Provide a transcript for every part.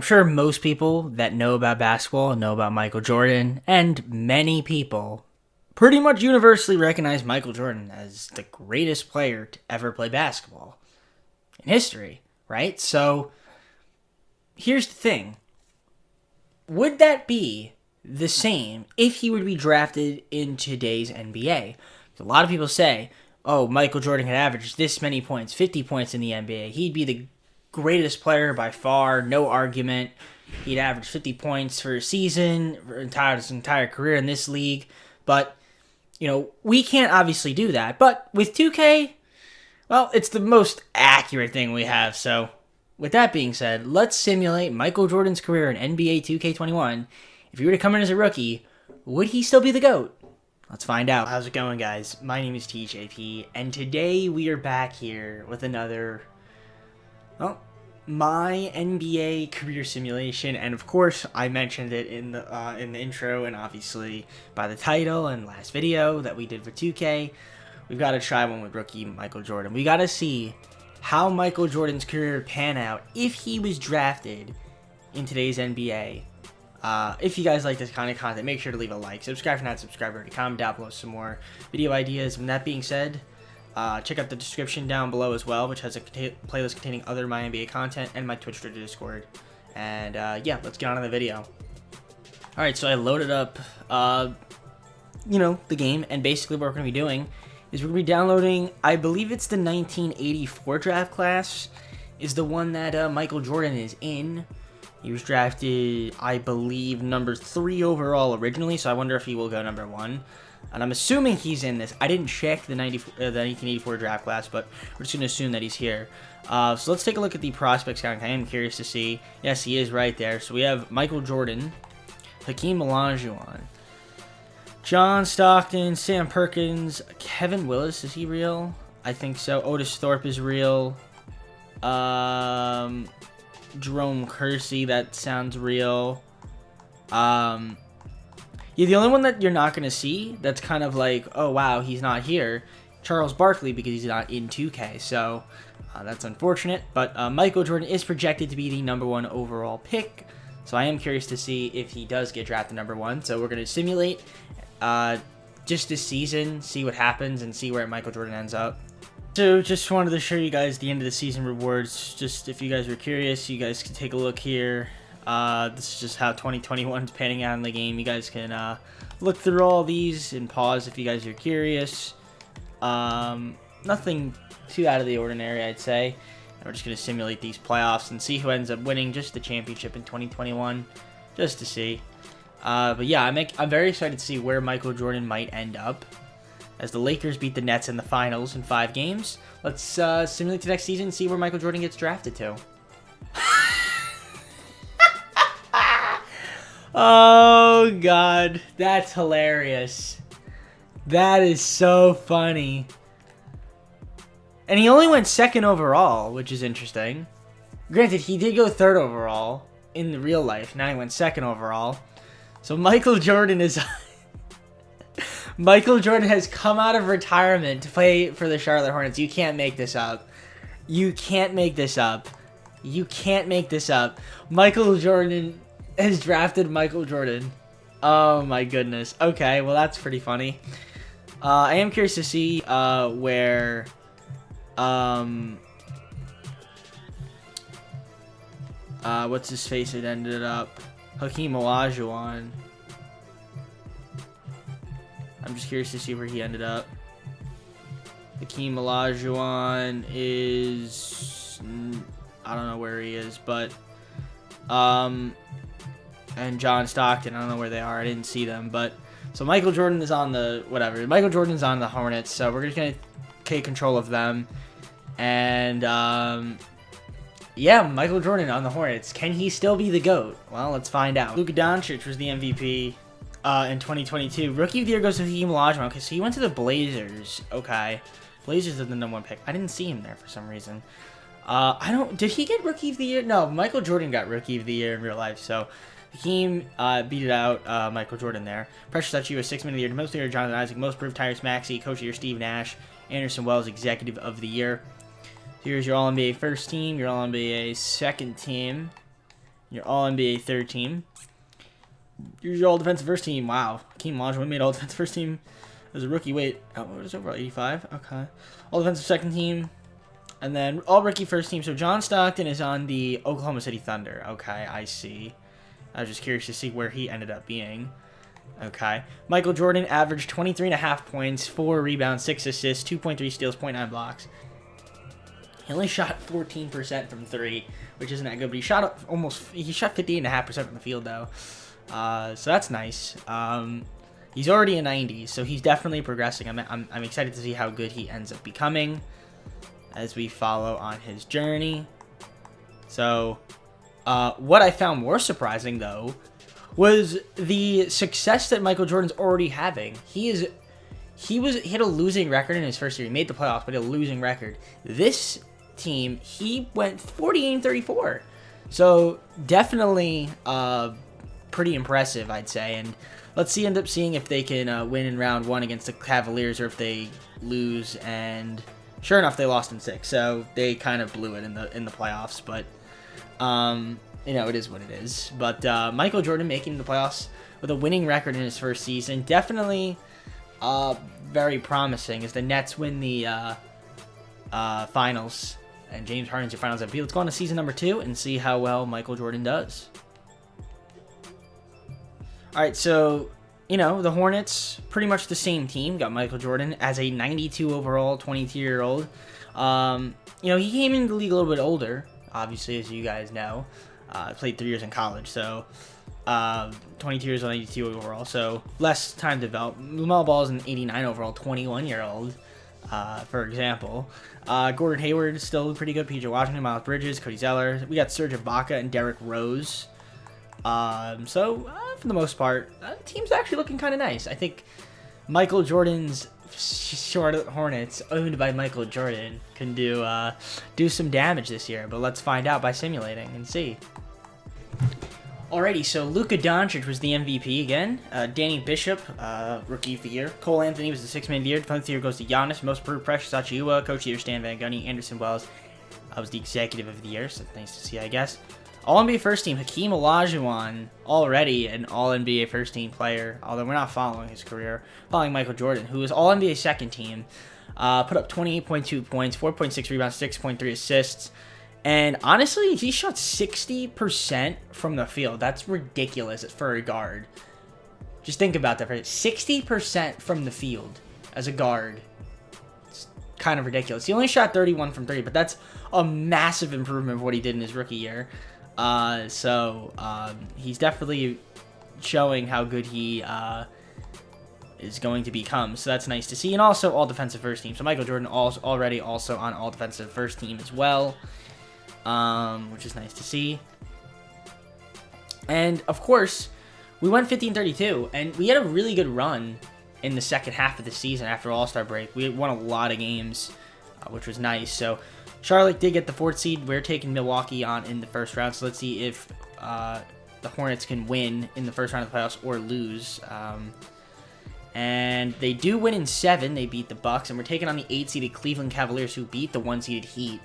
I'm sure most people that know about basketball know about Michael Jordan, and many people pretty much universally recognize Michael Jordan as the greatest player to ever play basketball in history, right? So here's the thing. Would that be the same if he would be drafted in today's NBA? A lot of people say, oh, Michael Jordan could average this many points, 50 points in the NBA. He'd be the greatest player by far, no argument. He'd average 50 points for a season, for his entire career in this league. But, we can't obviously do that. But with 2K, well, it's the most accurate thing we have. So, with that being said, let's simulate Michael Jordan's career in NBA 2K21. If he were to come in as a rookie, would he still be the GOAT? Let's find out. How's it going, guys? My name is TJP, and today we are back here with another, my NBA career simulation. And of course, I mentioned it in the intro, and obviously by the title and last video that we did for 2K. We've got to try one with rookie Michael Jordan. We got to see how Michael Jordan's career would pan out if he was drafted in today's NBA. If you guys like this kind of content, make sure to leave a like, subscribe if you're not subscribed already, comment down below some more video ideas. And that being said, check out the description down below as well, which has a playlist containing other MyNBA content and my Twitch, Twitter, Discord. And yeah, let's get on to the video. Alright, so I loaded up, the game, and basically what we're going to be doing is we're going to be downloading, I believe it's the 1984 draft class, is the one that Michael Jordan is in. He was drafted, I believe, number 3 overall originally, so I wonder if he will go number 1. And I'm assuming he's in this. I didn't check the 1984 draft class, but we're just going to assume that he's here. So let's take a look at the prospects count. I am curious to see. Yes, he is right there. So we have Michael Jordan, Hakeem Olajuwon, John Stockton, Sam Perkins, Kevin Willis. Is he real? I think so. Otis Thorpe is real. Jerome Kersey, that sounds real. Yeah, the only one that you're not going to see that's kind of like, oh wow, he's not here, Charles Barkley, because he's not in 2K, so that's unfortunate. But Michael Jordan is projected to be the number 1 overall pick, so I am curious to see if he does get drafted number 1. So we're going to simulate just this season, see what happens, and see where Michael Jordan ends up. So just wanted to show you guys the end of the season rewards. Just if you guys were curious, you guys can take a look here. This is just how 2021 is panning out in the game. You guys can look through all these and pause if you guys are curious. Nothing too out of the ordinary, I'd say. And we're just going to simulate these playoffs and see who ends up winning just the championship in 2021, just to see. But yeah, I'm very excited to see where Michael Jordan might end up, as the Lakers beat the Nets in the finals in 5 games. Let's simulate the next season and see where Michael Jordan gets drafted to. Oh, God. That's hilarious. That is so funny. And he only went 2nd overall, which is interesting. Granted, he did go 3rd overall in the real life. Now he went 2nd overall. So Michael Jordan is... Michael Jordan has come out of retirement to play for the Charlotte Hornets. You can't make this up. You can't make this up. You can't make this up. Michael Jordan has drafted Michael Jordan. Oh my goodness. Okay, well that's pretty funny. I am curious to see where what's his face it ended up. Hakeem Olajuwon. I'm just curious to see where he ended up. Hakeem Olajuwon is... I don't know where he is, but... and John Stockton, I don't know where they are. I didn't see them, but... So Michael Jordan is on the... Whatever. Michael Jordan's on the Hornets, so we're just going to take control of them. And, yeah, Michael Jordan on the Hornets. Can he still be the GOAT? Well, let's find out. Luka Doncic was the MVP... in 2022. Rookie of the Year goes to Hakeem Olajuwon. Okay, so he went to the Blazers. Okay. Blazers are the #1 pick. I didn't see him there for some reason. Did he get Rookie of the Year? No, Michael Jordan got Rookie of the Year in real life, so Hakeem beat it out, Michael Jordan there. Pressure Statue was 6 Man of the Year. Most Player Jonathan Isaac. Most Improved Tyrese Maxey. Coach of the Year Steve Nash. Anderson Wells Executive of the Year. Here's your All-NBA first team, your All-NBA second team, Your All-NBA third team. Here's your All-Defensive first team. Wow. Hakeem Olajuwon made All-Defensive first team as a rookie. Wait, what is overall? 85? Okay. All-Defensive second team. And then All-Rookie first team. So John Stockton is on the Oklahoma City Thunder. Okay, I see. I was just curious to see where he ended up being. Okay. Michael Jordan averaged 23.5 points, 4 rebounds, 6 assists, 2.3 steals, 0.9 blocks. He only shot 14% from 3, which isn't that good, but he shot 58.5% from the field, though. So that's nice. He's already a 90, so he's definitely progressing. I'm excited to see how good he ends up becoming as we follow on his journey. So, what I found more surprising, though, was the success that Michael Jordan's already having. He had a losing record in his first year. He made the playoffs, but he had a losing record. This team, he went 48-34. So definitely pretty impressive, I'd say. And let's end up seeing if they can win in round 1 against the Cavaliers, or if they lose. And sure enough, they lost in 6. So they kind of blew it in the playoffs. But you know, it is what it is. But Michael Jordan making the playoffs with a winning record in his first season, definitely very promising as the Nets win the finals. And James Harden's your finals MVP. Let's go on to season number 2 and see how well Michael Jordan does. All right, so, you know, the Hornets, pretty much the same team. Got Michael Jordan as a 92 overall, 22-year-old. You know, he came into the league a little bit older, obviously, as you guys know. Played 3 years in college, so 22 years old, 92 overall, so less time to develop. LaMelo Ball is an 89 overall, 21-year-old, for example. Gordon Hayward is still pretty good. PJ Washington, Miles Bridges, Cody Zeller. We got Serge Ibaka and Derrick Rose. So for the most part, the team's actually looking kind of nice. I think Michael Jordan's Charlotte Hornets, owned by Michael Jordan, can do some damage this year. But let's find out by simulating and see. Alrighty, so Luka Doncic was the MVP again. Danny Bishop, Rookie of the Year. Cole Anthony was the Sixth Man of the Year. Defensive of the Year goes to Giannis. Most improved Precious Achiuwa. Coach of the Year Stan Van Gundy. Anderson Wells was the Executive of the Year, so nice to see, I guess. All-NBA First Team, Hakeem Olajuwon, already an All-NBA First Team player, although we're not following his career. Following Michael Jordan, who was All-NBA Second Team. Put up 28.2 points, 4.6 rebounds, 6.3 assists. And honestly, he shot 60% from the field. That's ridiculous for a guard. Just think about that. 60% from the field as a guard. It's kind of ridiculous. He only shot 31 from 3, but that's a massive improvement of what he did in his rookie year. So he's definitely showing how good he is going to become. So that's nice to see. And also all defensive first team. So Michael Jordan already also on all defensive first team as well. Which is nice to see. And of course, we went 15-32, and we had a really good run in the second half of the season after All-Star break. We won a lot of games, which was nice. So Charlotte did get the 4th seed. We're taking Milwaukee on in the first round. So let's see if the Hornets can win in the first round of the playoffs or lose. And they do win in 7. They beat the Bucks, and we're taking on the 8-seeded Cleveland Cavaliers, who beat the 1-seeded Heat.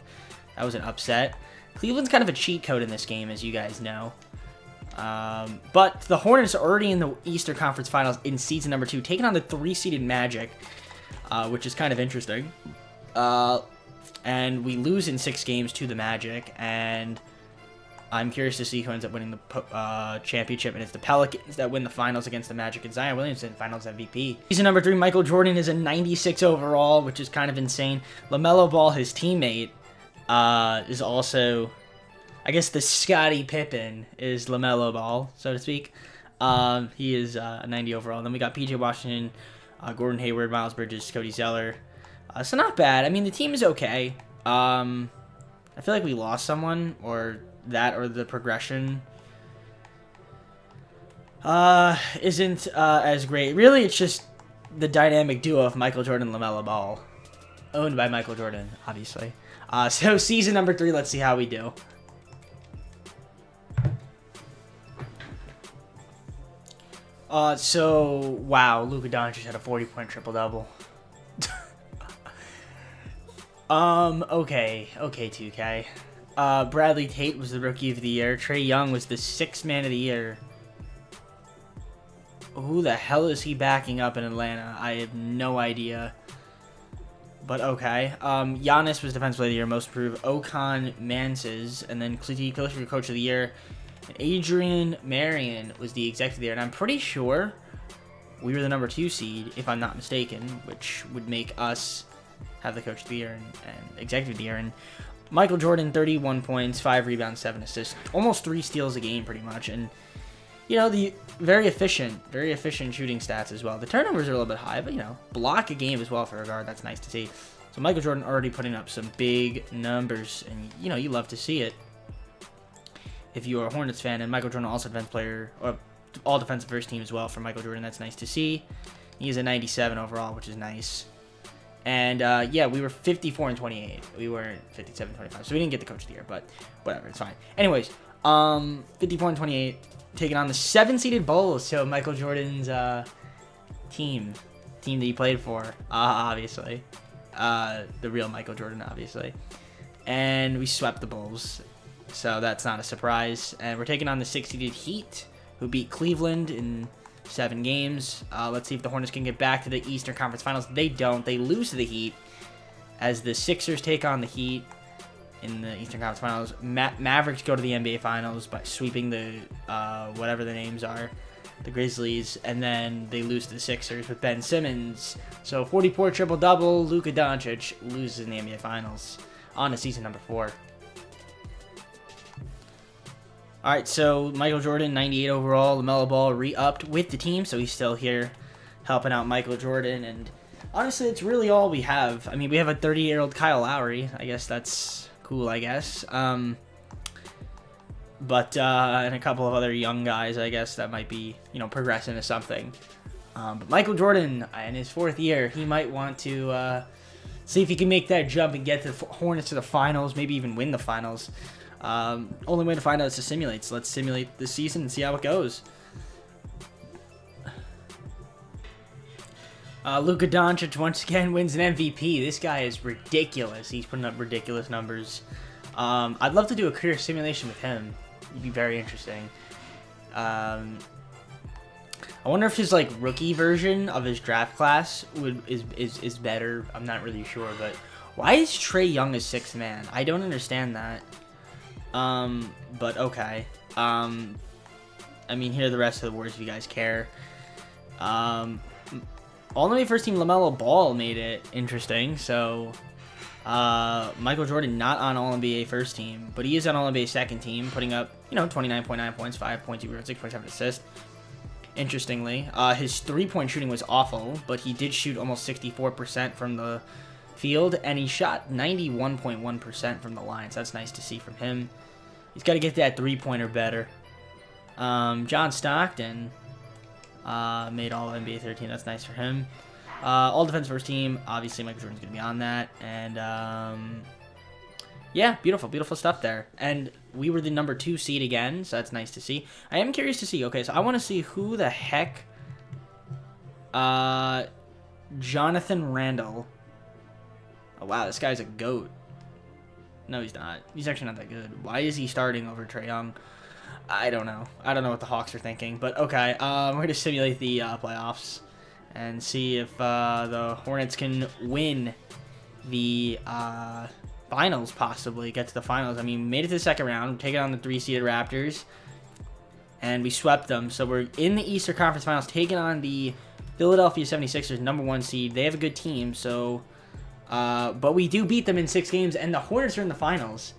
That was an upset. Cleveland's kind of a cheat code in this game, as you guys know. But the Hornets are already in the Eastern Conference Finals in season number 2, taking on the 3-seeded Magic, which is kind of interesting. And we lose in 6 games to the Magic, and I'm curious to see who ends up winning the championship, and it's the Pelicans that win the finals against the Magic, and Zion Williamson, finals MVP. Season number 3, Michael Jordan is a 96 overall, which is kind of insane. LaMelo Ball, his teammate, is also, I guess the Scottie Pippen is LaMelo Ball, so to speak. He is a 90 overall. Then we got PJ Washington, Gordon Hayward, Miles Bridges, Cody Zeller. So not bad. I mean, the team is okay. I feel like we lost someone, or the progression isn't as great. Really, it's just the dynamic duo of Michael Jordan and LaMelo Ball, owned by Michael Jordan, obviously. So season number 3, let's see how we do. So wow, Luka Doncic had a 40-point triple-double. Okay, 2K. Bradley Tate was the Rookie of the Year. Trae Young was the 6th Man of the Year. Who the hell is he backing up in Atlanta? I have no idea. But okay. Giannis was Defensive Player of the Year, Most Improved. Okan Manses, and then Clifford Coach of the Year. And Adrian Marion was the Executive of the Year. And I'm pretty sure we were the number 2 seed, if I'm not mistaken, which would make us have the Coach of the Year and Executive of the Year. And Michael Jordan, 31 points, 5 rebounds, 7 assists, almost 3 steals a game pretty much. And, you know, the very efficient shooting stats as well. The turnovers are a little bit high, but, you know, block a game as well for a guard. That's nice to see. So Michael Jordan already putting up some big numbers, and, you know, you love to see it if you are a Hornets fan. And Michael Jordan also defensive player, or all defensive first team as well for Michael Jordan. That's nice to see. He's a 97 overall, which is nice. And, yeah, we were 54-28. We weren't 57-25. So we didn't get the Coach of the Year, but whatever. It's fine. Anyways, 54-28, taking on the 7-seeded Bulls. So Michael Jordan's team that he played for, obviously. The real Michael Jordan, obviously. And we swept the Bulls. So that's not a surprise. And we're taking on the 6-seeded Heat, who beat Cleveland in 7 games. Let's see if the Hornets can get back to the Eastern Conference Finals. They don't. They lose to the Heat as the Sixers take on the Heat in the Eastern Conference Finals. Mavericks go to the NBA Finals by sweeping the whatever the names are, the Grizzlies, and then they lose to the Sixers with Ben Simmons. So 44 triple-double, Luka Doncic loses in the NBA Finals on to season number 4. All right, so Michael Jordan, 98 overall. LaMelo Ball re-upped with the team, so he's still here helping out Michael Jordan. And honestly, it's really all we have. I mean, we have a 30-year-old Kyle Lowry. I guess that's cool, I guess. But and a couple of other young guys, I guess, that might be, you know, progressing to something. But Michael Jordan, in his 4th year, he might want to see if he can make that jump and get the Hornets to the finals, maybe even win the finals. Only way to find out is to simulate. So let's simulate the season and see how it goes. Luka Doncic once again wins an MVP. This guy is ridiculous. He's putting up ridiculous numbers. I'd love to do a career simulation with him. It'd be very interesting. I wonder if his like rookie version of his draft class is better. I'm not really sure, but why is Trae Young a 6th man? I don't understand that. But okay. I mean, here are the rest of the words if you guys care. All-NBA first team LaMelo Ball made it interesting. So, Michael Jordan not on All-NBA first team, but he is on All-NBA second team, putting up, you know, 29.9 points, 5.2 rebounds, 6.7 assists. Interestingly, his 3-point shooting was awful, but he did shoot almost 64% from the field, and he shot 91.1% from the line. So that's nice to see from him. He's got to get that 3-pointer better. John Stockton made all NBA 13. That's nice for him. All defense first team. Obviously, Michael Jordan's going to be on that. And, yeah, beautiful stuff there. And we were the number 2 seed again, so that's nice to see. I am curious to see. Okay, so I want to see who the heck Jonathan Randall. Oh, wow, this guy's a GOAT. No, he's not. He's actually not that good. Why is he starting over Trae Young? I don't know. I don't know what the Hawks are thinking. But, okay, we're going to simulate the playoffs and see if the Hornets can win the finals, possibly. Get to the finals. I mean, we made it to the second round. Taking on the 3-seeded Raptors. And we swept them. So we're in the Eastern Conference Finals, taking on the Philadelphia 76ers, number 1 seed. They have a good team, so... but we do beat them in 6 games, and the Hornets are in the finals.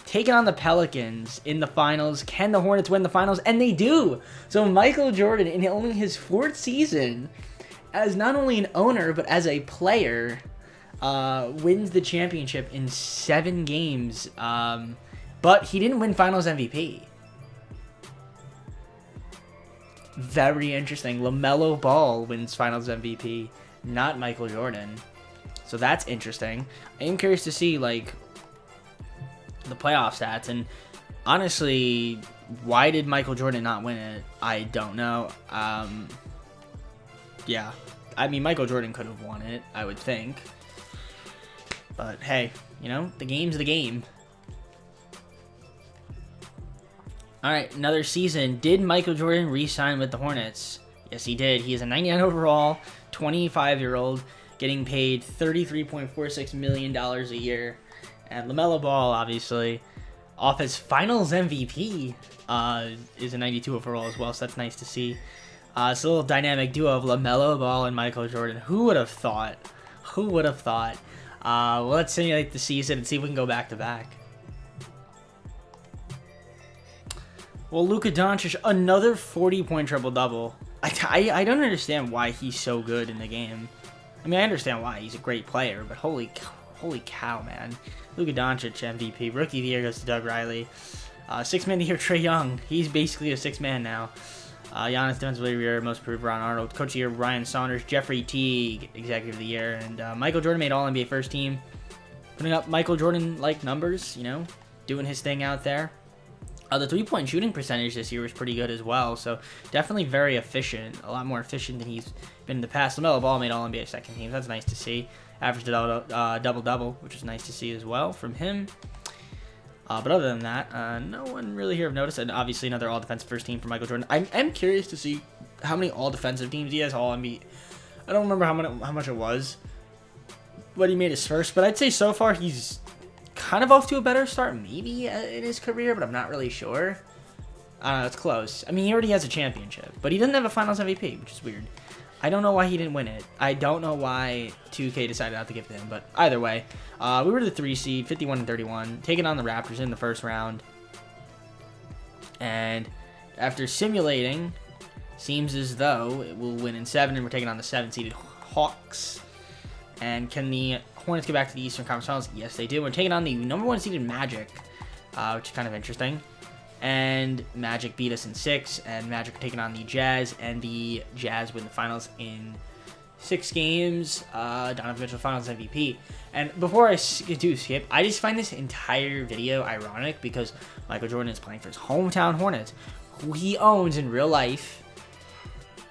Taking on the Pelicans in the finals. Can the Hornets win the finals? And they do! So Michael Jordan, in only his 4th season, as not only an owner, but as a player, wins the championship in 7 games. But he didn't win finals MVP. Very interesting. LaMelo Ball wins finals MVP, not Michael Jordan. So that's interesting. I am curious to see, like, the playoff stats. And honestly, why did Michael Jordan not win it? I don't know. Yeah. I mean, Michael Jordan could have won it, I would think. But, hey, you know, the game's the game. All right, another season. Did Michael Jordan re-sign with the Hornets? Yes, he did. He is a 99 overall, 25-year-old, getting paid $33.46 million a year. And LaMelo Ball, obviously, off his Finals MVP, is a 92 overall as well, so that's nice to see. It's a little dynamic duo of LaMelo Ball and Michael Jordan. Who would have thought? Who would have thought? Well, let's simulate the season and see if we can go back-to-back. Well, Luka Doncic, another 40-point triple-double. I don't understand why he's so good in the game. I mean, I understand why. He's a great player, but holy cow, man. Luka Doncic, MVP. Rookie of the Year goes to Doug Riley. Six-man of the Year, Trae Young. He's basically a six-man now. Giannis, Defensive Player of the Year, Most Improved, Ron Arnold. Coach of the Year, Ryan Saunders. Jeffrey Teague, Executive of the Year. And Michael Jordan made All-NBA First Team. Putting up Michael Jordan-like numbers, you know, doing his thing out there. The three-point shooting percentage this year was pretty good as well, so definitely very efficient, a lot more efficient than he's been in the past. LaMelo Ball made All-NBA second team, that's nice to see. Averaged a double-double, which is nice to see as well from him. But other than that, no one really here have noticed, and obviously another All-Defensive first team for Michael Jordan. I'm curious to see how many All-Defensive teams he has, All-NBA. I don't remember how much it was, but he made his first, but I'd say so far he's kind of off to a better start, maybe, in his career, but I'm not really sure. I don't know, it's close. I mean, he already has a championship, but he doesn't have a Finals MVP, which is weird. I don't know why he didn't win it. I don't know why 2K decided not to give it to him, but either way, we were the 3 seed, 51-31, taking on the Raptors in the first round. And after simulating, seems as though it will win in 7, and we're taking on the 7-seeded Hawks. And can the Hornets get back to the Eastern Conference Finals? Yes, they do. We're taking on the number 1 seeded Magic, which is kind of interesting. And Magic beat us in 6, and Magic are taking on the Jazz, and the Jazz win the finals in 6 games. Donovan Mitchell Finals MVP. And before I do skip, I just find this entire video ironic because Michael Jordan is playing for his hometown Hornets, who he owns in real life,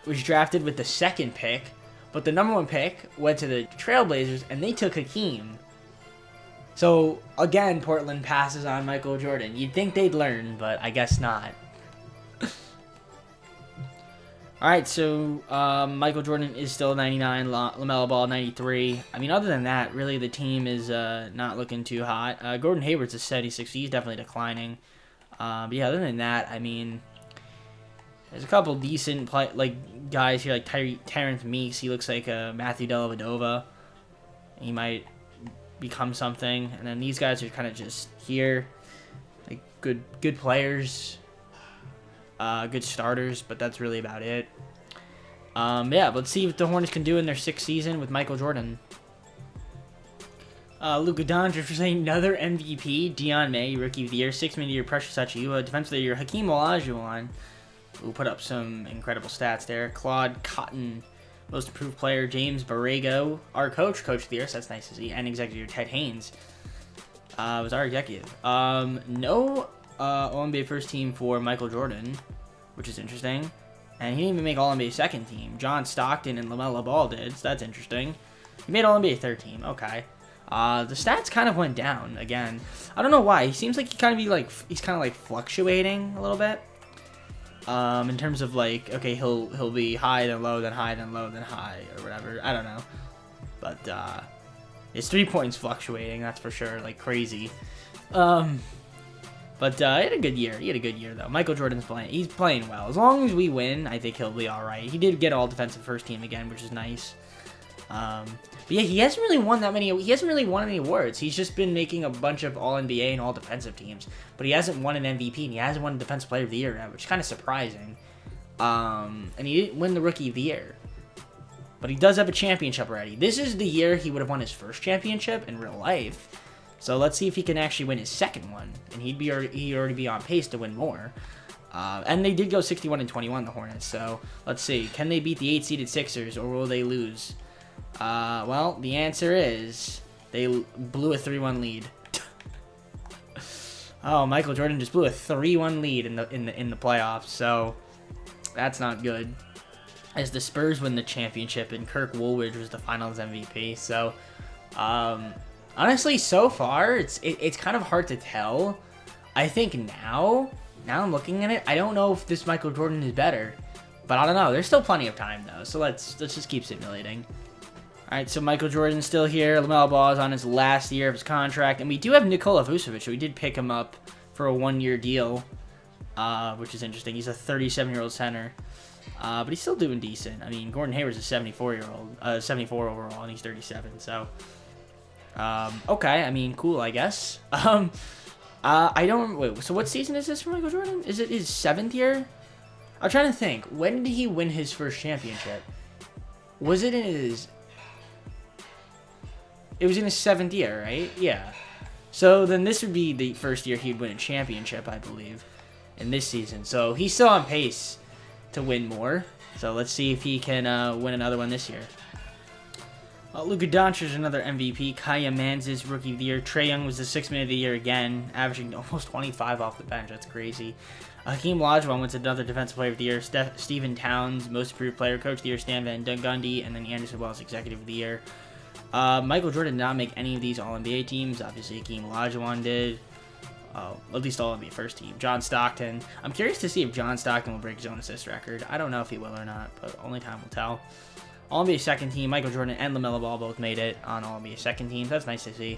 was drafted with the 2nd pick. But the number 1 pick went to the Trailblazers, and they took Hakeem. So, again, Portland passes on Michael Jordan. You'd think they'd learn, but I guess not. Alright, so Michael Jordan is still 99, LaMelo Ball 93. I mean, other than that, really the team is not looking too hot. Gordon Hayward's a 76. He's definitely declining. But yeah, other than that, I mean, there's a couple decent guys here, like Terrence Meeks. He looks like Matthew Dellavedova. He might become something. And then these guys are kind of just here, like good players, good starters, but that's really about it. Yeah, let's see what the Hornets can do in their 6th season with Michael Jordan. Luka Doncic for saying another MVP. Dion May, Rookie of the Year, 6-man of the Year, Precious Achiuwa, Defensive of the Year, Hakeem Olajuwon, who put up some incredible stats there. Claude Cotton, Most Improved Player. James Borrego, our Coach of the Year, so that's nice to see. And Executive Ted Haynes was our executive. No All-NBA first team for Michael Jordan, which is interesting. And he didn't even make All-NBA second team. John Stockton and LaMelo Ball did, so that's interesting. He made All-NBA third team, okay. The stats kind of went down again. I don't know why. He seems like he's kind of fluctuating a little bit. In terms of okay, he'll be high then low then high then low then high or whatever. I don't know, but his 3 points fluctuating, that's for sure, like crazy. But he had a good year. He had a good year though. Michael Jordan's playing. He's playing well. As long as we win, I think he'll be all right. He did get all defensive first team again, which is nice. But yeah, he hasn't really won that many. He hasn't really won any awards. He's just been making a bunch of All-NBA and All-Defensive teams. But he hasn't won an MVP, and he hasn't won Defensive Player of the Year yet, which is kind of surprising. And he didn't win the Rookie of the Year. But he does have a championship already. This is the year he would have won his first championship in real life. So let's see if he can actually win his second one. And he'd already be on pace to win more. And they did go 61-21, the Hornets. So let's see. Can they beat the 8-seeded Sixers, or will they lose? Well, the answer is they blew a 3-1 lead. Oh, Michael Jordan just blew a 3-1 lead in the playoffs, so that's not good. As the Spurs win the championship, and Kirk Woolridge was the Finals MVP. So, honestly, so far it's kind of hard to tell. I think now now I'm looking at it, I don't know if this Michael Jordan is better. But I don't know. There's still plenty of time, though. So let's just keep simulating. All right, so Michael Jordan's still here. LaMelo Ball is on his last year of his contract. And we do have Nikola Vucevic. So we did pick him up for a 1-year deal, which is interesting. He's a 37-year-old center. But he's still doing decent. I mean, Gordon Hayward's a 74-year-old, 74 overall, and he's 37. So, okay. I mean, cool, I guess. I don't... Wait, so what season is this for Michael Jordan? Is it his 7th year? I'm trying to think. When did he win his first championship? Was it in his... It was in his 7th year, right? Yeah. So then this would be the first year he'd win a championship, I believe, in this season. So he's still on pace to win more. So let's see if he can win another one this year. Luka Doncic is another MVP. Kaya Manzis, Rookie of the Year. Trae Young was the 6th man of the year again, averaging almost 25 off the bench. That's crazy. Hakeem Olajuwon wins another Defensive Player of the Year. Stephen Towns, Most Improved Player, Coach of the Year. Stan Van Gundy, and then Anderson Wells, Executive of the Year. Michael Jordan did not make any of these All-NBA teams. Obviously, Hakeem Olajuwon did. At least All-NBA first team. John Stockton. I'm curious to see if John Stockton will break his own assist record. I don't know if he will or not, but only time will tell. All-NBA second team. Michael Jordan and LaMelo Ball both made it on All-NBA second teams. That's nice to see.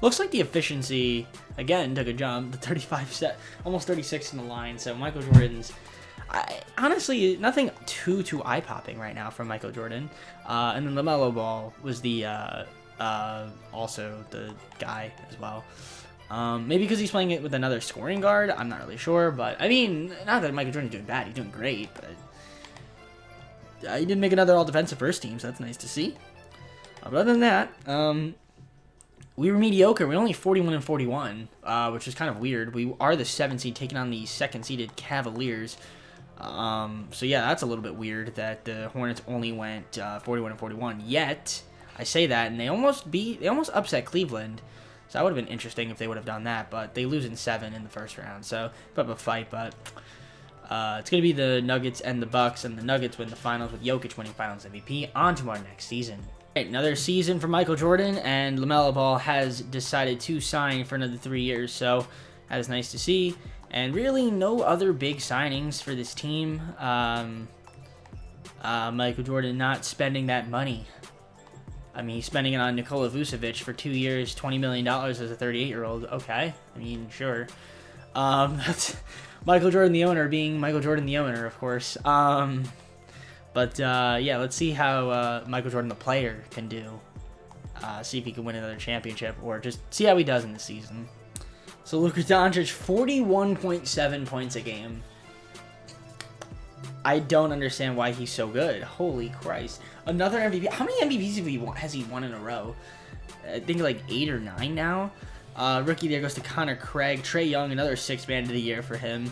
Looks like the efficiency, again, took a jump. The 35 almost 36 in the line. So Michael Jordan's, honestly, nothing too eye-popping right now from Michael Jordan. And then LaMelo Ball was the also the guy as well. Maybe because he's playing it with another scoring guard. I'm not really sure, but I mean, not that Michael Jordan's doing bad. He's doing great, but he didn't make another all-defensive first team, so that's nice to see. But other than that, we were mediocre. We were only 41-41, which is kind of weird. We are the 7th seed taking on the 2nd-seeded Cavaliers. So yeah, that's a little bit weird that the Hornets only went 41-41. Yet, I say that, and they almost upset Cleveland. So that would have been interesting if they would have done that, but they lose in 7 in the first round. So put up a fight, but it's going to be the Nuggets and the Bucks, and the Nuggets win the finals with Jokic winning Finals MVP. On to our next season. Right, another season for Michael Jordan, and LaMelo Ball has decided to sign for another 3 years, so that is nice to see. And really no other big signings for this team. Michael Jordan not spending that money. I mean, he's spending it on Nikola Vucevic for 2 years, $20 million as a 38-year-old. Okay, I mean, sure. That's Michael Jordan, the owner, being Michael Jordan, the owner, of course. But yeah, let's see how Michael Jordan, the player, can do. See if he can win another championship, or just see how he does in the season. So Luka Doncic, 41.7 points a game. I don't understand why he's so good. Holy Christ. Another MVP. How many MVPs has he won in a row? I think like 8 or 9 now. Rookie there goes to Connor Craig. Trae Young, another 6th man of the year for him.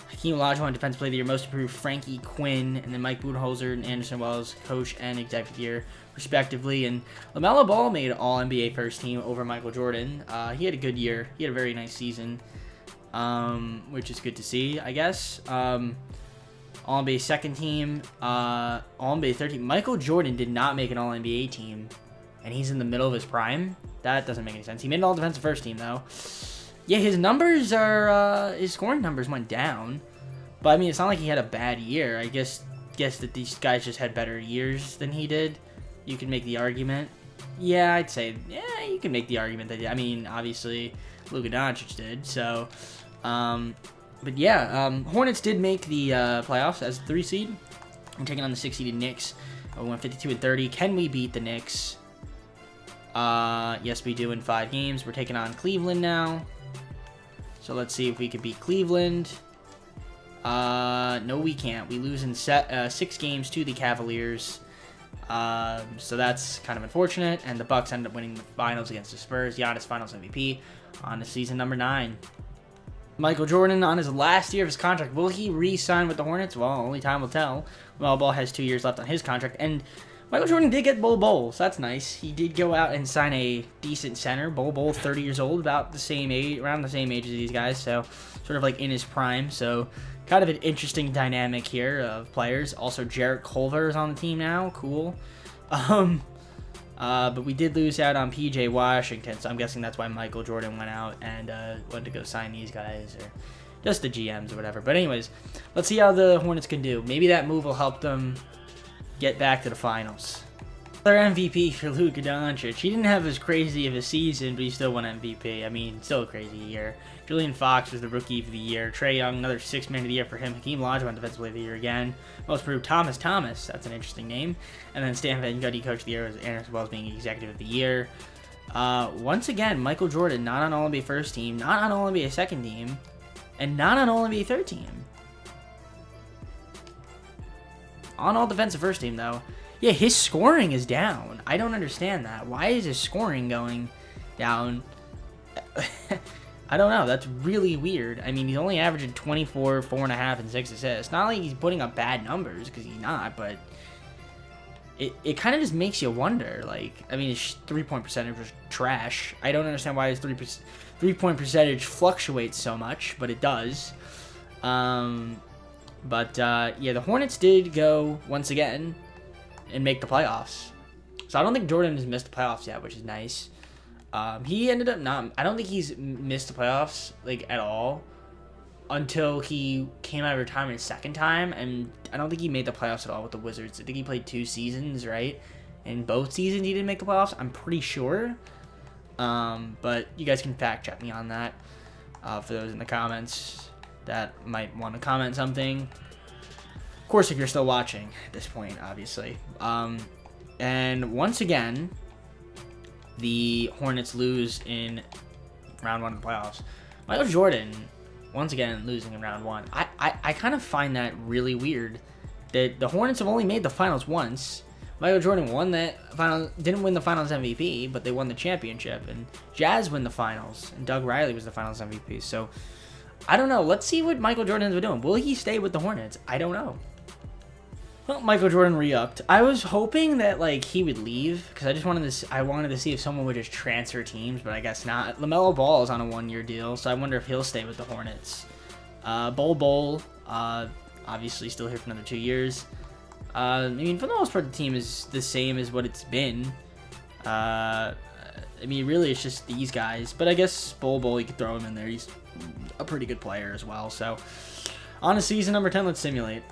Hakeem Olajuwon, Defensive Player of the Year. Most Improved, Frankie Quinn. And then Mike Budenholzer and Anderson Wells, Coach and Executive of the Year, respectively. And LaMelo Ball made All-NBA first team over Michael Jordan. He had a good year. He had a very nice season, which is good to see, I guess. All-NBA second team, All-NBA third team. Michael Jordan did not make an All-NBA team, and he's in the middle of his prime. That doesn't make any sense. He made an All-Defensive first team, though. Yeah, his numbers are, his scoring numbers went down, but I mean, it's not like he had a bad year. I guess that these guys just had better years than he did. You can make the argument. Yeah, I'd say, yeah, you can make the argument that, I mean, obviously, Luka Doncic did, so, but yeah, Hornets did make the playoffs as the 3 seed. We're taking on the 6-seeded Knicks. We went 52-30. Can we beat the Knicks? Yes, we do in 5 games. We're taking on Cleveland now. So let's see if we can beat Cleveland. No, we can't. We lose in 6 games to the Cavaliers. So that's kind of unfortunate. And the Bucks end up winning the finals against the Spurs. Giannis Finals MVP on to season number 9. Michael Jordan on his last year of his contract. Will he re-sign with the Hornets? Well, only time will tell. LaMelo Ball has 2 years left on his contract. And Michael Jordan did get Bol, so that's nice. He did go out and sign a decent center. Bol, 30 years old, about the same age, around the same age as these guys, so sort of like in his prime. So kind of an interesting dynamic here of players. Also, Jarrett Culver is on the team now. Cool. But we did lose out on P.J. Washington, so I'm guessing that's why Michael Jordan went out and went to go sign these guys. Or just the GMs or whatever. But anyways, let's see how the Hornets can do. Maybe that move will help them get back to the finals. Their MVP for Luka Doncic. He didn't have as crazy of a season, but he still won MVP. I mean, still a crazy year. Julian Fox was the Rookie of the Year. Trae Young, another Sixth Man of the Year for him. Hakeem Olajuwon, Defensive Player of the Year again. Most improved, Thomas. That's an interesting name. And then Stan Van Gundy, Coach of the Year, as well as being Executive of the Year. Once again, Michael Jordan, not on All-NBA first team, not on All-NBA second team, and not on All-NBA third team. On All Defensive first team, though. Yeah, his scoring is down. I don't understand that. Why is his scoring going down? I don't know. That's really weird. I mean, he's only averaging 24, 4.5, and 6 assists. Not like he's putting up bad numbers, because he's not, but it kind of just makes you wonder. Like, I mean, his three-point percentage was trash. I don't understand why his three-point percentage fluctuates so much, but it does. Yeah, the Hornets did go, once again, and make the playoffs. So I don't think Jordan has missed the playoffs yet, which is nice. He ended up not... I don't think he's missed the playoffs, like, at all until he came out of retirement a second time, and I don't think he made the playoffs at all with the Wizards. I think he played 2 seasons, right? And both seasons he didn't make the playoffs, I'm pretty sure. But you guys can fact check me on that for those in the comments that might want to comment something. Of course, if you're still watching at this point, obviously. And once again, the Hornets lose in round 1 of the playoffs. Michael Jordan, once again, losing in round 1. I kind of find that really weird that the Hornets have only made the finals once. Michael Jordan won that final, didn't win the finals MVP, but they won the championship. And Jazz won the finals, and Doug Riley was the finals MVP. So, I don't know. Let's see what Michael Jordan's been doing. Will he stay with the Hornets? I don't know. Well, Michael Jordan re-upped. I was hoping that like he would leave because I wanted to see if someone would just transfer teams, but I guess not. LaMelo Ball is on a 1-year deal, so I wonder if he'll stay with the Hornets. Bol, obviously still here for another 2 years. I mean, for the most part, the team is the same as what it's been. I mean, really, it's just these guys. But I guess Bol, you could throw him in there. He's a pretty good player as well. So, on to season number 10, let's simulate.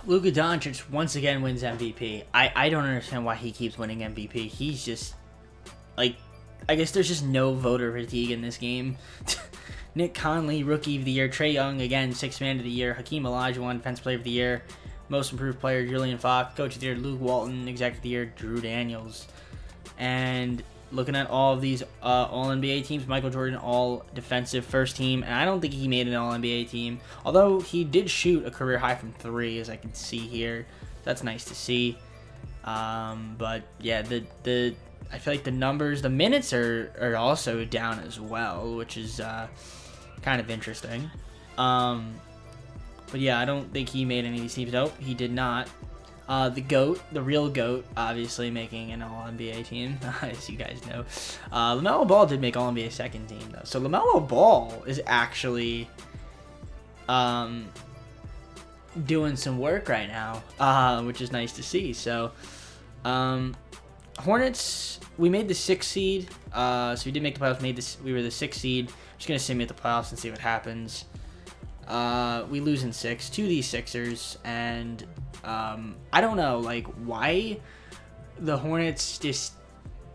Luka Doncic once again wins MVP. I don't understand why he keeps winning MVP. He's just, like, I guess there's just no voter fatigue in this game. Nick Conley, Rookie of the Year. Trae Young, again, Sixth Man of the Year. Hakeem Olajuwon, Defensive Player of the Year. Most Improved Player, Julian Fox. Coach of the Year, Luke Walton. Executive of the Year, Drew Daniels. And looking at all of these All-NBA teams, Michael Jordan, All-Defensive First Team. And I don't think he made an All-NBA team. Although he did shoot a career high from 3, as I can see here. That's nice to see. But, yeah, I feel like the numbers, the minutes are also down as well, which is kind of interesting. But, yeah, I don't think he made any of these teams. Nope, he did not. The GOAT, the real GOAT, obviously making an All-NBA team, as you guys know. LaMelo Ball did make All-NBA second team, though. So LaMelo Ball is actually doing some work right now, which is nice to see. So, Hornets, we made the 6th seed. So we did make the playoffs. We were the 6th seed. Just going to simulate the playoffs and see what happens. We lose in 6 to these Sixers, and I don't know, like, why the Hornets just,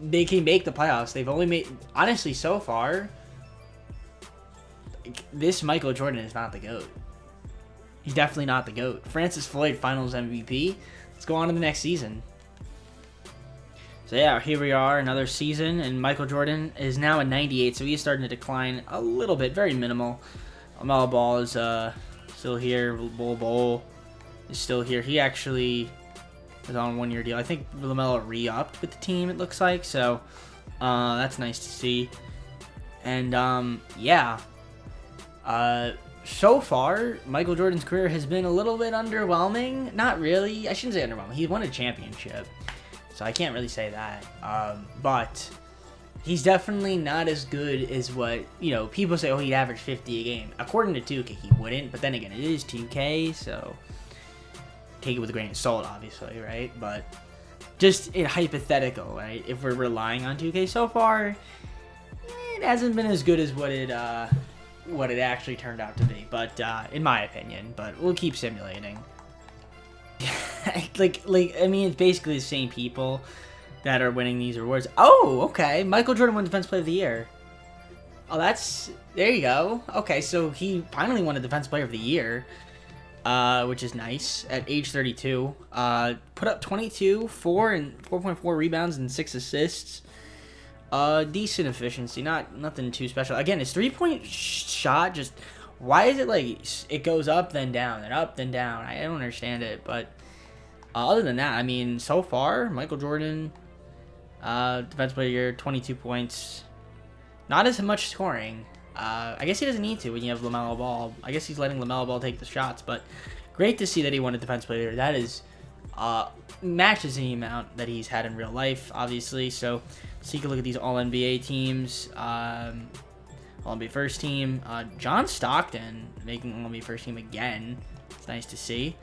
they can make the playoffs. They've only made, honestly, so far, this Michael Jordan is not the GOAT. He's definitely not the GOAT. Francis Floyd, Finals MVP. Let's go on to the next season. So yeah, here we are, another season, and Michael Jordan is now at 98, so he's starting to decline a little bit, very minimal. LaMelo Ball is still here. Bol is still here. He actually is on a 1-year deal. I think LaMelo re-upped with the team, it looks like. So that's nice to see. And yeah, so far Michael Jordan's career has been a little bit underwhelming. Not really. I shouldn't say underwhelming. He won a championship, so I can't really say that. But he's definitely not as good as what, you know, people say, oh, he'd average 50 a game. According to 2K, he wouldn't. But then again, it is 2K, so take it with a grain of salt, obviously, right? But just in hypothetical, right? If we're relying on 2K so far, it hasn't been as good as what it what it actually turned out to be, but in my opinion. But we'll keep simulating. like I mean, it's basically the same people that are winning these awards. Oh, okay. Michael Jordan won Defensive Player of the Year. Oh, there you go. Okay, so he finally won a Defensive Player of the Year, which is nice at age 32. Put up 22, 4.4 rebounds and 6 assists. Decent efficiency, nothing too special. Again, his 3-point shot, just why is it like it goes up then down and up then down? I don't understand it, but other than that, I mean, so far Michael Jordan, Defensive Player of the Year, 22 points, not as much scoring. I guess he doesn't need to when you have LaMelo Ball. I guess he's letting LaMelo Ball take the shots, but great to see that he won a Defensive Player of the Year. That is matches the amount that he's had in real life, obviously. So take a look at these All-NBA teams. All-NBA first team. John Stockton making All-NBA first team again. It's nice to see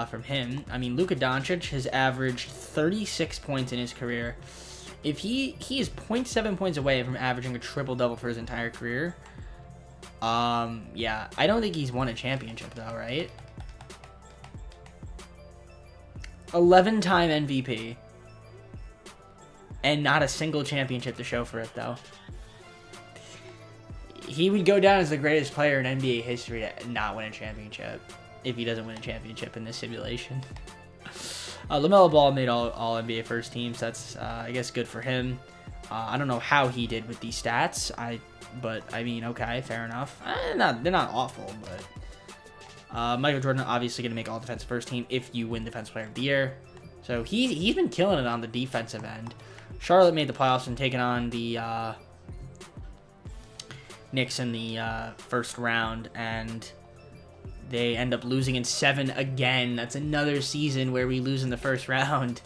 from him. I mean, Luka Doncic has averaged 36 points in his career. If he is 0.7 points away from averaging a triple-double for his entire career. Yeah, I don't think he's won a championship, though, right? 11-time MVP. And not a single championship to show for it, though. He would go down as the greatest player in NBA history to not win a championship. If he doesn't win a championship in this simulation. LaMelo Ball made all NBA first teams. That's, I guess, good for him. I don't know how he did with these stats. But, I mean, okay, fair enough. They're not awful, but... Michael Jordan obviously going to make all defensive first team if you win Defensive Player of the Year. So he's been killing it on the defensive end. Charlotte made the playoffs and taking on the Knicks in the first round, and they end up losing in 7 again. That's another season where we lose in the first round.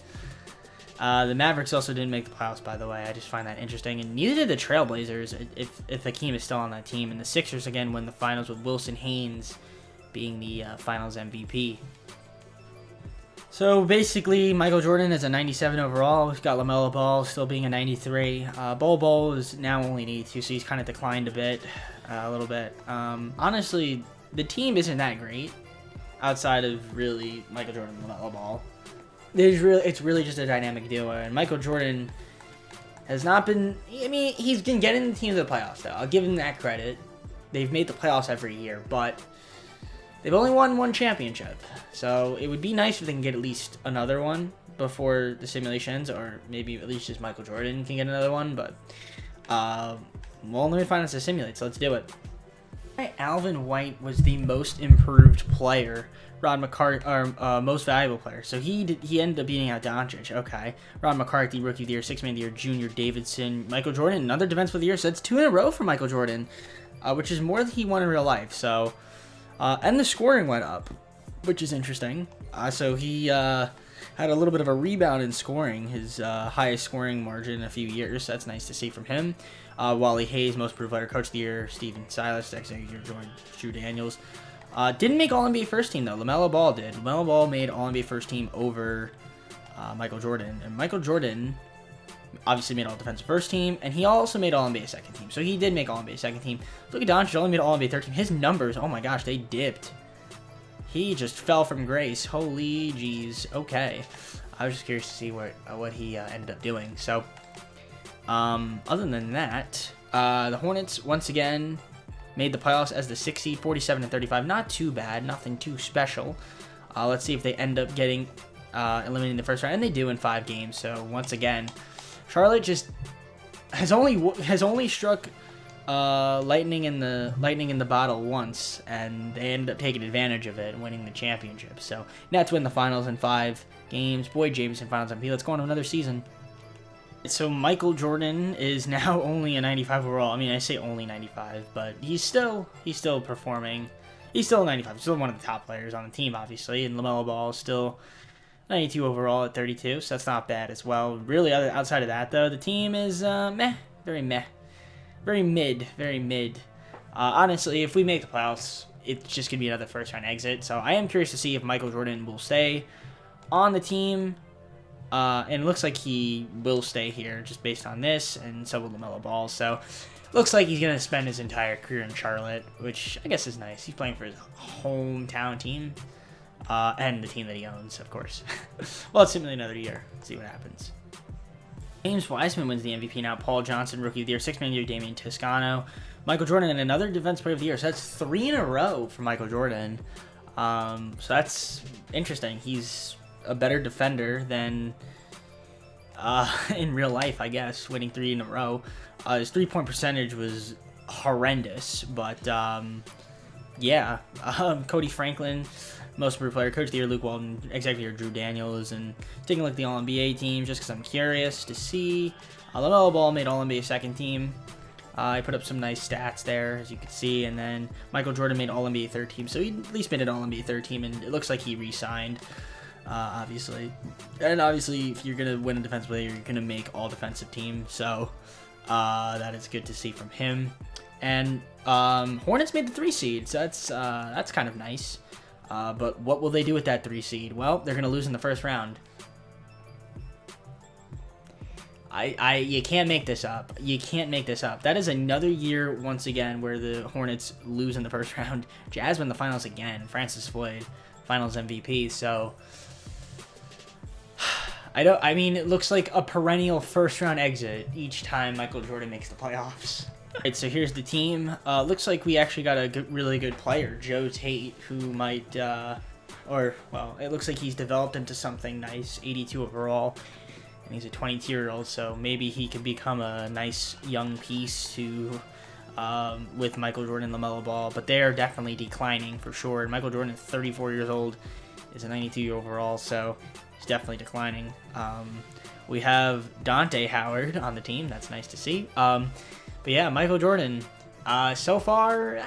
The Mavericks also didn't make the playoffs, by the way. I just find that interesting. And neither did the Trailblazers, if Hakeem is still on that team. And the Sixers, again, win the finals with Wilson Haynes being the finals MVP. So basically, Michael Jordan is a 97 overall. He's got LaMelo Ball still being a 93. Bol is now only an 82, so he's kind of declined a little bit. Honestly, the team isn't that great outside of really Michael Jordan and LaMelo Ball. It's really just a dynamic duo, and Michael Jordan has not been... I mean, he's been getting the team to the playoffs, though. I'll give him that credit. They've made the playoffs every year, but they've only won 1 championship. So it would be nice if they can get at least another one before the simulation ends, or maybe at least just Michael Jordan can get another one, but... well, let me find us to simulate, so let's do it. Alvin White was the most improved player. Rod McCarthy, most valuable player. So he ended up beating out Doncic. Okay. Rod McCarthy, Rookie of the Year, Sixth Man of the Year, Junior Davidson, Michael Jordan, another Defensive of the Year. So that's 2 in a row for Michael Jordan, which is more than he won in real life. So, and the scoring went up, which is interesting. So he had a little bit of a rebound in scoring, his highest scoring margin in a few years. That's nice to see from him. Wally Hayes, Most Improved Player, Coach of the Year, Steven Silas, Executive George Drew Daniels. Didn't make All-NBA first team, though. LaMelo Ball did. LaMelo Ball made All-NBA first team over Michael Jordan. And Michael Jordan obviously made All-Defensive first team, and he also made All-NBA second team. So he did make All-NBA second team. Look at Doncic, only made All-NBA third team. His numbers, oh my gosh, they dipped. He just fell from grace. Holy jeez. Okay. I was just curious to see what he ended up doing. So, other than that, the Hornets, once again, made the playoffs as the 6th seed, 47-35. Not too bad. Nothing too special. Let's see if they end up getting eliminated in the first round. And they do in 5 games. So, once again, Charlotte just has only struck lightning in the bottle once, and they ended up taking advantage of it and winning the championship. So, Nets win the finals in 5 games. Boyd Jamieson finals MVP. Let's go on to another season. So Michael Jordan is now only a 95 overall. I mean, I say only 95, but he's still performing. He's still a 95. Still one of the top players on the team, obviously. And LaMelo Ball is still 92 overall at 32, so that's not bad as well. Really, outside of that, though, the team is meh. Very mid. Honestly, if we make the playoffs, it's just going to be another first-round exit. So I am curious to see if Michael Jordan will stay on the team. And it looks like he will stay here just based on this, and so will LaMelo Ball. So looks like he's going to spend his entire career in Charlotte, which I guess is nice. He's playing for his hometown team and the team that he owns, of course. Well, it's simply another year. Let's see what happens. James Wiseman wins the MVP now. Paul Johnson, Rookie of the Year. 6-man of the year, Damian Toscano. Michael Jordan, and another Defensive Player of the Year. So that's 3 in a row for Michael Jordan. So that's interesting. He's a better defender than in real life, I guess, winning 3 in a row. His 3-point percentage was horrendous, but yeah. Cody Franklin, Most Improved Player, Coach of the Year, Luke Walton, Executive Year, Drew Daniels, and taking a look at the All-NBA team just because I'm curious to see. LaMelo Ball made All-NBA second team. He put up some nice stats there, as you can see, and then Michael Jordan made All-NBA third team, so he at least made an All-NBA third team, and it looks like he re-signed, obviously. And obviously, if you're going to win a defensive player, you're going to make all-defensive team, so that is good to see from him. And Hornets made the 3 seed, so that's kind of nice. But what will they do with that 3 seed? Well, they're going to lose in the first round. You can't make this up. You can't make this up. That is another year, once again, where the Hornets lose in the first round. Jazz win the finals again. Francis Floyd, finals MVP. So, I mean, it looks like a perennial first-round exit each time Michael Jordan makes the playoffs. All right, so here's the team. Looks like we actually got a really good player, G.O.A.T, who might, well, it looks like he's developed into something nice, 82 overall. And he's a 22-year-old, so maybe he could become a nice young piece to with Michael Jordan and LaMelo Ball. But they are definitely declining for sure. And Michael Jordan is 34 years old, is a 92 overall, so he's definitely declining. We have Dante Howard on the team. That's nice to see. But yeah, Michael Jordan, so far,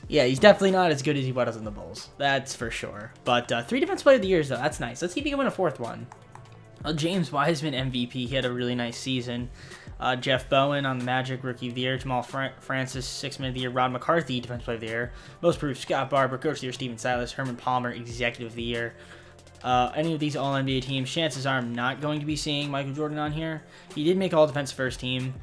yeah, he's definitely not as good as he was in the Bulls. That's for sure. But 3 Defensive Player of the Years, though. That's nice. Let's see if he can win a 4th one. James Wiseman, MVP. He had a really nice season. Jeff Bowen on the Magic, Rookie of the Year. Jamal Francis, 6-man of the Year. Rod McCarthy, Defensive Player of the Year. Most Improved, Scott Barber. Coach of the Year, Steven Silas. Herman Palmer, Executive of the Year. Any of these All-NBA teams, chances are I'm not going to be seeing Michael Jordan on here. He did make All-Defensive First Team.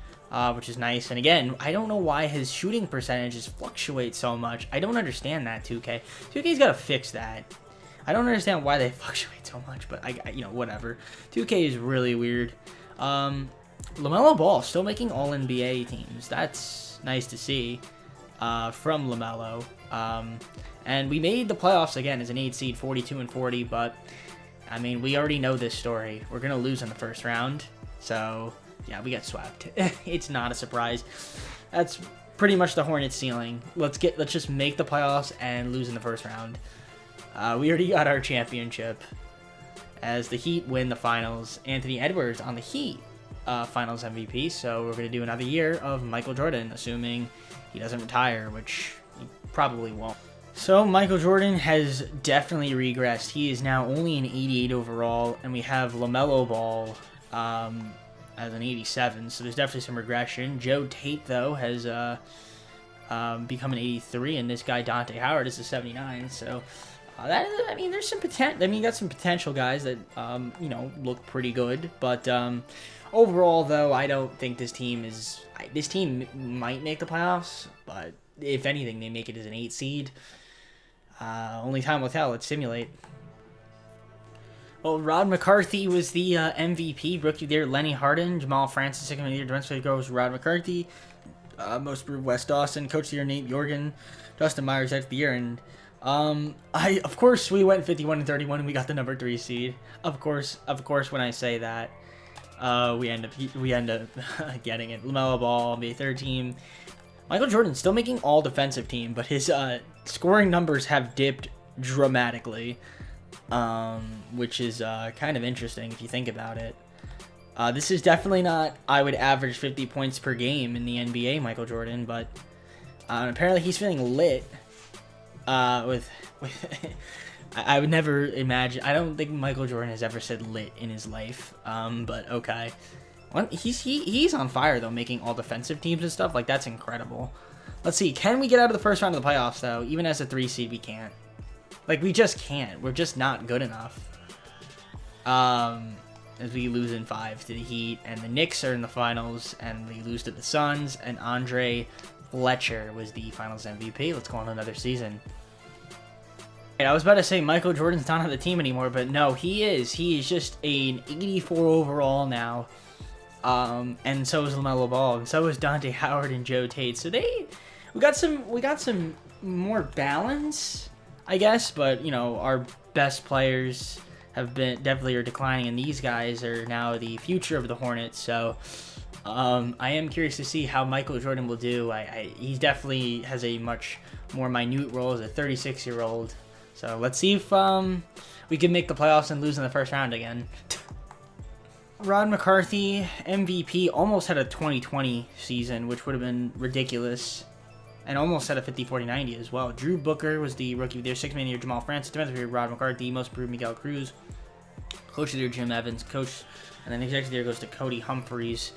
Which is nice. And again, I don't know why his shooting percentages fluctuate so much. I don't understand that, 2K. 2K's got to fix that. I don't understand why they fluctuate so much, but whatever. 2K is really weird. LaMelo Ball still making All-NBA teams. That's nice to see from LaMelo. And we made the playoffs again as an 8 seed, 42-40, but I mean, we already know this story. We're going to lose in the first round, so yeah, we got swept. It's not a surprise. That's pretty much the Hornets' ceiling. Let's just make the playoffs and lose in the first round. We already got our championship as the Heat win the finals. Anthony Edwards on the Heat finals MVP. So we're going to do another year of Michael Jordan, assuming he doesn't retire, which he probably won't. So Michael Jordan has definitely regressed. He is now only an 88 overall, and we have LaMelo Ball as an 87, so there's definitely some regression. G.O.A.T, though, has become an 83, and this guy Dante Howard is a 79. So there's some potential. I mean, you got some potential guys that look pretty good, but overall, though, I don't think this team is. This team might make the playoffs, but if anything, they make it as an 8 seed. Only time will tell. Let's simulate. Well, Rod McCarthy was the MVP, Rookie of the Year. Lenny Harden, Jamal Francis, 2nd of the Year. Defensive goes Rod McCarthy. Most Improved, Wes Dawson. Coach of the Year, Nate Bjorgen. Justin Myers, Executive of the Year. And of course, we went 51-31 and we got the number 3 seed. Of course, when I say that, we end up getting it. LaMelo Ball, NBA 3rd team. Michael Jordan still making all defensive team, but his scoring numbers have dipped dramatically. Which is kind of interesting if you think about it. This is definitely not, I would average 50 points per game in the NBA, Michael Jordan, but apparently he's feeling lit with I would never imagine, I don't think Michael Jordan has ever said lit in his life, but okay. He's on fire, though, making all defensive teams and stuff. Like, that's incredible. Let's see, can we get out of the first round of the playoffs, though? Even as a 3 seed, we can't. Like, we just can't. We're just not good enough. as we lose in 5 to the Heat, and the Knicks are in the finals, and we lose to the Suns, and Andre Fletcher was the finals MVP. Let's go on another season. I was about to say Michael Jordan's not on the team anymore, but no, he is. He is just an 84 overall now. And so is LaMelo Ball, and so is Dante Howard and Joe Tate. So we got some more balance, I guess, but you know, our best players have been definitely are declining, and these guys are now the future of the Hornets. So I am curious to see how Michael Jordan will do. He definitely has a much more minute role as a 36-year-old. So let's see if we can make the playoffs and lose in the first round again. Rod McCarthy, MVP, almost had a 2020 season, which would have been ridiculous. And almost had a 50-40-90 as well. Drew Booker was the Rookie of the Year, 6th Man of the Year, Jamal Francis, Defensive Player Rod McCarthy, Most Improved Miguel Cruz, Coach of the Year Jim Evans, Coach, and then Executive of the Year goes to Cody Humphreys.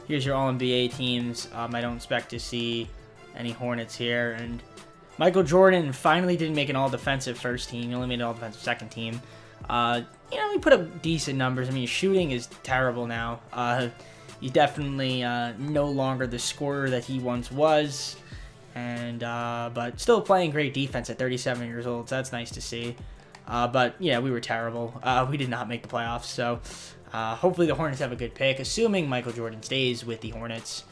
Here's your All-NBA teams. I don't expect to see any Hornets here. And Michael Jordan finally didn't make an all-defensive first team. He only made an all-defensive second team. You know, he put up decent numbers. I mean, his shooting is terrible now. He's definitely no longer the scorer that he once was. And but still playing great defense at 37 years old, so that's nice to see. But yeah, we were terrible. We did not make the playoffs, so hopefully the Hornets have a good pick, assuming Michael Jordan stays with the Hornets.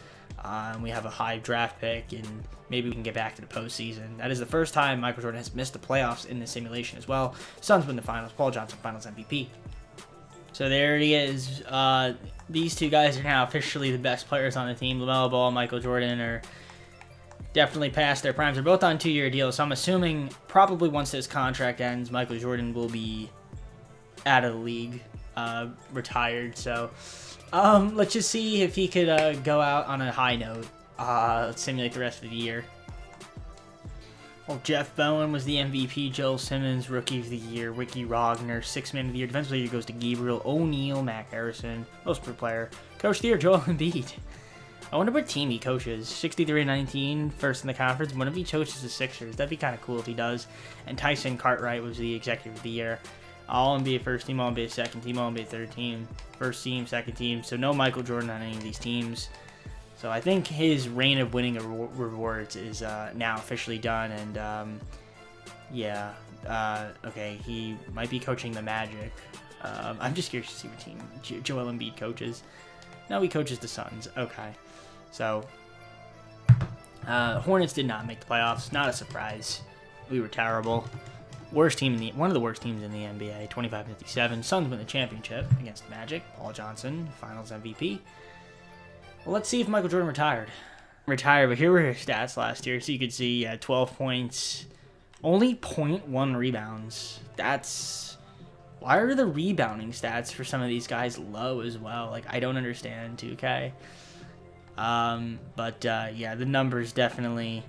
We have a high draft pick, and maybe we can get back to the postseason. That is the first time Michael Jordan has missed the playoffs in this simulation as well. Suns win the finals. Paul Johnson, finals MVP. So there he is. These two guys are now officially the best players on the team. LaMelo Ball and Michael Jordan are definitely past their primes. They're both on 2-year deals, so I'm assuming probably once this contract ends, Michael Jordan will be out of the league, retired. So let's just see if he could go out on a high note. Let's simulate the rest of the year. Well, Jeff Bowen was the MVP. Joel Simmons, Rookie of the Year. Ricky Rogner, 6th Man of the Year. Defensive Player goes to Gabriel O'Neal. Matt Harrison, Most Improved Player. Coach of the Year, Joel Embiid. I wonder what team he coaches. 63-19, first in the conference. What if he coaches the Sixers? That'd be kind of cool if he does. And Tyson Cartwright was the Executive of the Year. All-NBA first team, All-NBA second team, All-NBA third team, first team, second team. So no Michael Jordan on any of these teams. So I think his reign of winning rewards is now officially done. And yeah, okay, he might be coaching the Magic. I'm just curious to see what team Joel Embiid coaches. No, he coaches the Suns. Okay. So, Hornets did not make the playoffs. Not a surprise. We were terrible. Worst team one of the worst teams in the NBA. 25-57. Suns win the championship against the Magic. Paul Johnson, Finals MVP. Well, let's see if Michael Jordan retired. But here were his stats last year. So you could see 12 points, only 0.1 rebounds. Why are the rebounding stats for some of these guys low as well? Like, I don't understand 2K. Yeah, the numbers definitely.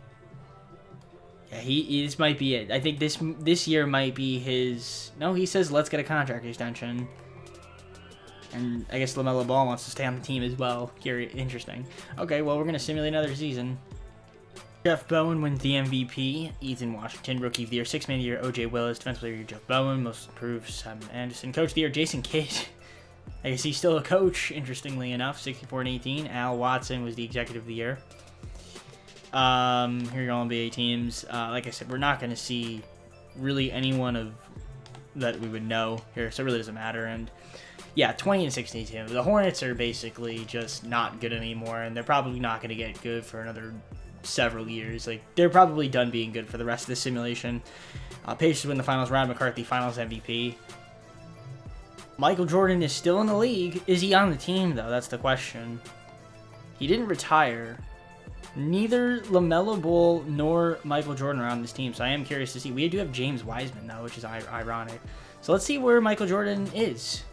Yeah, this might be it. I think this year might be his. No, he says let's get a contract extension. And I guess LaMelo Ball wants to stay on the team as well. Interesting. Okay, well, we're gonna simulate another season. Jeff Bowen wins the MVP. Ethan Washington, Rookie of the Year. 6th Man of the Year, O.J. Willis. Defensive Player of the Year, Jeff Bowen. Most Improved, Simon Anderson. Coach of the Year, Jason Kidd. I guess he's still a coach, interestingly enough. 64-18. Al Watson was the Executive of the Year. Here are your All-NBA teams. Like I said, we're not going to see really anyone that we would know here, so it really doesn't matter. And yeah, 20-62. The Hornets are basically just not good anymore, and they're probably not going to get good for another several years. Like, they're probably done being good for the rest of the simulation. Pacers win the finals. Rod McCarthy, finals MVP. Michael Jordan is still in the league. Is he on the team, though? That's the question. He didn't retire. Neither LaMelo Ball nor Michael Jordan are on this team, so I am curious to see. We do have James Wiseman, though, which is ironic. So let's see where Michael Jordan is.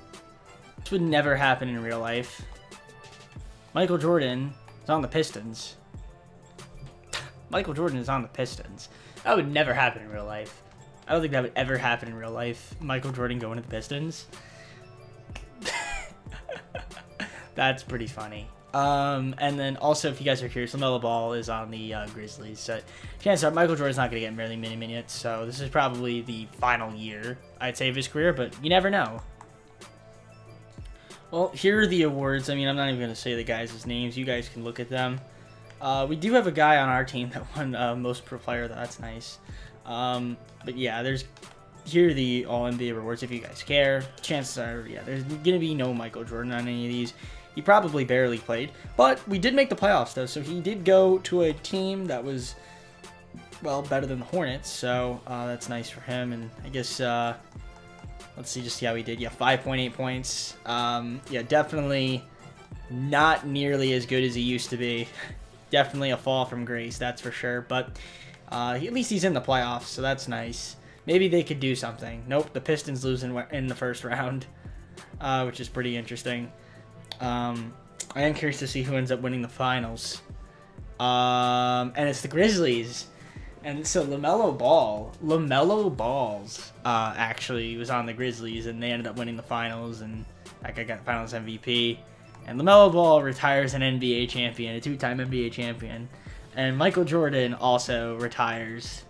This would never happen in real life. Michael Jordan is on the Pistons. Michael Jordan is on the Pistons. That would never happen in real life. I don't think that would ever happen in real life. Michael Jordan going to the Pistons. That's pretty funny. And then also, if you guys are curious, LaMelo Ball is on the Grizzlies. So chances are Michael Jordan's not going to get barely many minutes. So this is probably the final year, I'd say, of his career. But you never know. Well, here are the awards. I mean, I'm not even going to say the guys' names. You guys can look at them. We do have a guy on our team that won most pro player. That's nice. But yeah, here are the all NBA rewards if you guys care. Chances are, yeah, there's going to be no Michael Jordan on any of these. He probably barely played. But we did make the playoffs, though. So he did go to a team that was, well, better than the Hornets. So that's nice for him. And I guess, let's see how he did. Yeah, 5.8 points. Yeah, definitely not nearly as good as he used to be. Definitely a fall from grace, that's for sure. But at least he's in the playoffs, so that's nice. Maybe they could do something. Nope, the Pistons lose in the first round, which is pretty interesting. I am curious to see who ends up winning the finals. And it's the Grizzlies. And so LaMelo Balls actually was on the Grizzlies, and they ended up winning the finals, and that guy got finals MVP. And LaMelo Ball retires an NBA champion, a 2-time NBA champion. And Michael Jordan also retires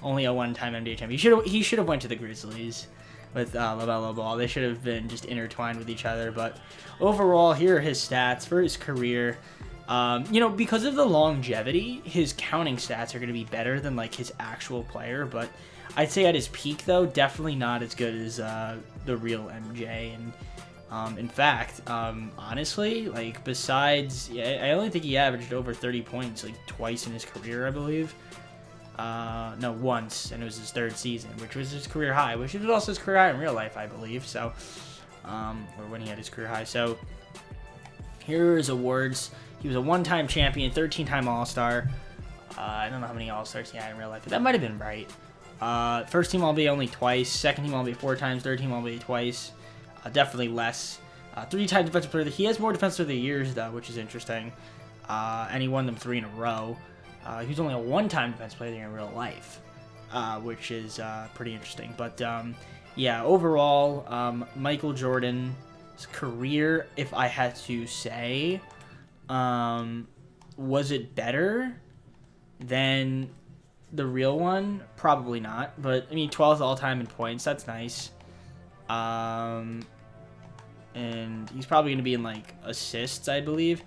only a 1-time NBA champion. He should have went to the Grizzlies with LaMelo Ball. They should have been just intertwined with each other. But overall, here are his stats for his career. Because of the longevity, his counting stats are going to be better than like his actual player. But I'd say at his peak, though, definitely not as good as the real MJ. And in fact, honestly, like besides, I only think he averaged over 30 points like twice in his career, I believe. No, once, and it was his 3rd season, which was his career high, which was also his career high in real life, I believe. So, or when he had his career high. So, here are his awards. He was a 1-time champion, 13-time All-Star. I don't know how many All-Stars he had in real life, but that might have been right. First team All-NBA only twice. Second team All-NBA 4 times. Third team All-NBA twice. Definitely less. 3-time defensive player. He has more defensive player of the years though, which is interesting. And he won them 3 in a row. He was only a 1-time defensive player of the year in real life, which is pretty interesting. But yeah, overall, Michael Jordan's career, if I had to say, was it better than the real one? Probably not. But I mean, 12th all time in points. That's nice. And he's probably going to be in like assists, I believe.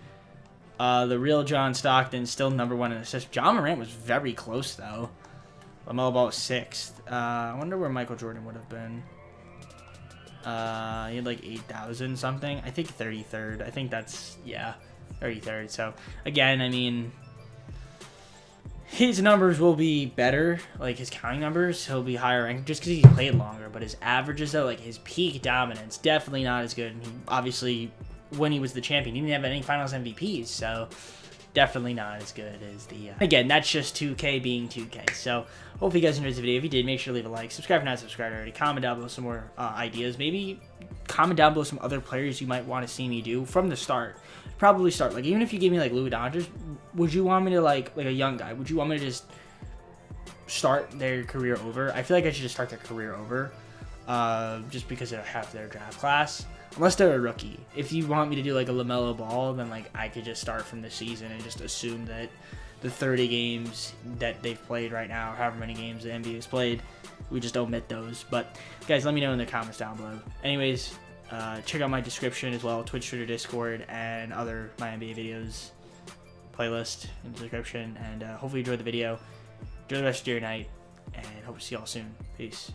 The real John Stockton still #1 in assists. John Morant was very close though. LaMelo Ball was 6th. I wonder where Michael Jordan would have been. He had like 8,000 something. I think 33rd. I think that's 33rd. So again, I mean, his numbers will be better, like his counting numbers. He'll be higher ranked just because he's played longer. But his averages, though, like his peak dominance, definitely not as good. And he, obviously, when he was the champion, he didn't have any Finals MVPs, so definitely not as good as the. Again, that's just 2K being 2K. So hopefully you guys enjoyed this video. If you did, make sure to leave a like, subscribe if not subscribed already. Comment down below some more ideas. Maybe comment down below some other players you might want to see me do from the start. Probably start, like, even if you gave me like Louis Dodgers, would you want me to like a young guy? Would you want me to just start their career over? I feel like I should just start their career over, just because of half their draft class. Unless they're a rookie. If you want me to do like a LaMelo Ball, then like I could just start from the season and just assume that the 30 games that they've played right now, however many games the NBA has played, we just omit those. But guys, let me know in the comments down below. Anyways, check out my description as well, Twitch, Twitter, Discord, and other MyNBA videos playlist in the description. And hopefully you enjoyed the video. Enjoy the rest of your night, and hope to see y'all soon. Peace.